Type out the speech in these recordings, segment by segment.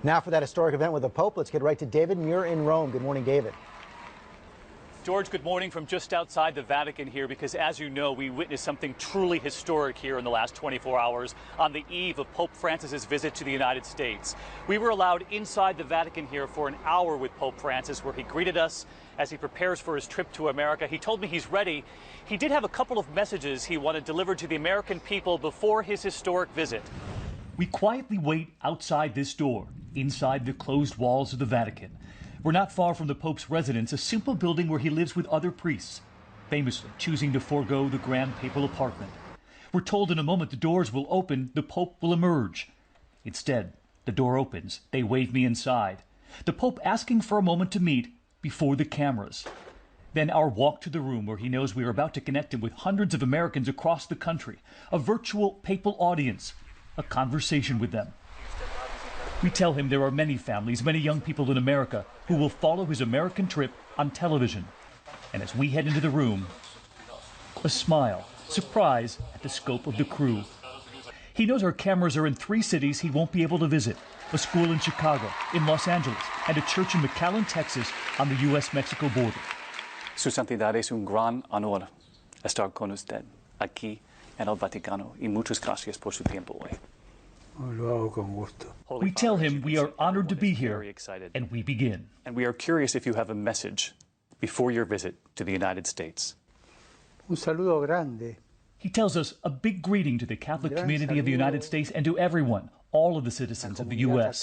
Now for that historic event with the Pope, let's get right to David Muir in Rome. Good morning, David. George, good morning from just outside the Vatican here, because as you know, we witnessed something truly historic here in the last 24 hours on the eve of Pope Francis's visit to the United States. We were allowed inside the Vatican here for an hour with Pope Francis, where he greeted us as he prepares for his trip to America. He told me he's ready. He did have a couple of messages he wanted delivered to the American people before his historic visit. We quietly wait outside this door, inside the closed walls of the Vatican. We're not far from the Pope's residence, a simple building where he lives with other priests, famously choosing to forego the grand papal apartment. We're told in a moment the doors will open, the Pope will emerge. Instead, the door opens, they wave me inside. The Pope asking for a moment to meet before the cameras. Then our walk to the room where he knows we are about to connect him with hundreds of Americans across the country, a virtual papal audience, a conversation with them. We tell him there are many families, many young people in America who will follow his American trip on television. And as we head into the room, a smile, surprise at the scope of the crew. He knows our cameras are in 3 cities he won't be able to visit: a school in Chicago, in Los Angeles, and a church in McAllen, Texas, on the U.S.-Mexico border. Su Santidad, es un gran honor estar con usted aquí en el Vaticano, y muchas gracias por su tiempo hoy. We tell him we are honored to be here, and we begin. And we are curious if you have a message before your visit to the United States. Un saludo grande. He tells us a big greeting to the Catholic community of the United States and to everyone, all of the citizens of the U.S.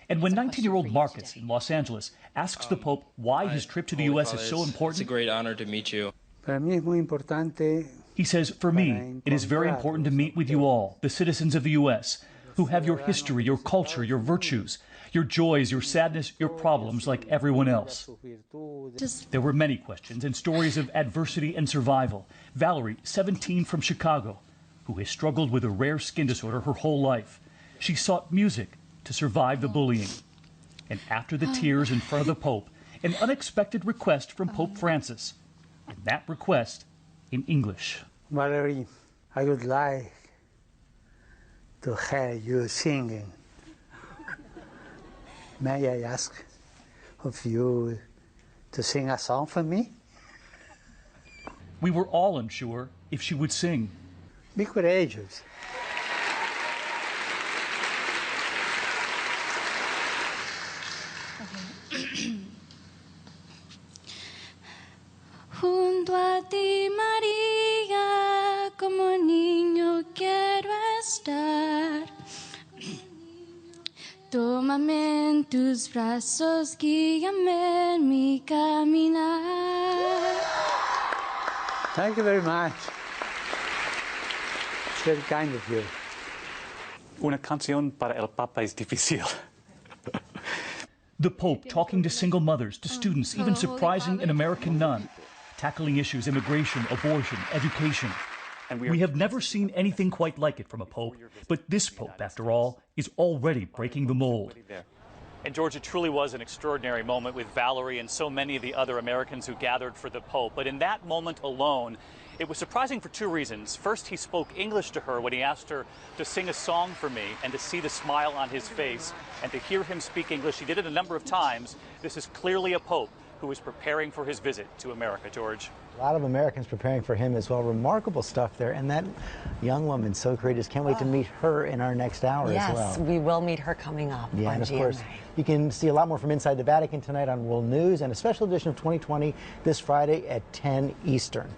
And when 19-year-old Marcus in Los Angeles asks the Pope why his trip to the U.S. is so important, it's a great honor to meet you. Para mí es muy importante. He says, for me, it is very important to meet with you all, the citizens of the U.S., who have your history, your culture, your virtues, your joys, your sadness, your problems, like everyone else. There were many questions and stories of adversity and survival. Valerie, 17, from Chicago, who has struggled with a rare skin disorder her whole life. She sought music to survive the bullying. And after the tears in front of the Pope, an unexpected request from Pope Francis. And that request in English. Valerie, I would like to hear you singing. May I ask of you to sing a song for me? We were all unsure if she would sing. Be courageous. Junto a ti, María, como niño quiero estar. Tómame en tus brazos, guíame en mi caminar. Thank you very much. It's very kind of you. Una canción para el Papa es difícil. The Pope talking to single mothers, to students, even surprising an American nun, tackling issues, immigration, abortion, education. We have never seen anything quite like it from a Pope, but this Pope, after all, is already breaking the mold. And George, it truly was an extraordinary moment with Valerie and so many of the other Americans who gathered for the Pope. But in that moment alone, it was surprising for 2 reasons. First, he spoke English to her when he asked her to sing a song for me, and to see the smile on his face and to hear him speak English. He did it a number of times. This is clearly a Pope who is preparing for his visit to America, George. A lot of Americans preparing for him as well. Remarkable stuff there. And that young woman, so courageous. Can't wait to meet her in our next hour as well. Yes, we will meet her coming up. Yeah, on and of GMA. course, you can see a lot more from inside the Vatican tonight on World News, and a special edition of 2020 this Friday at 10 Eastern.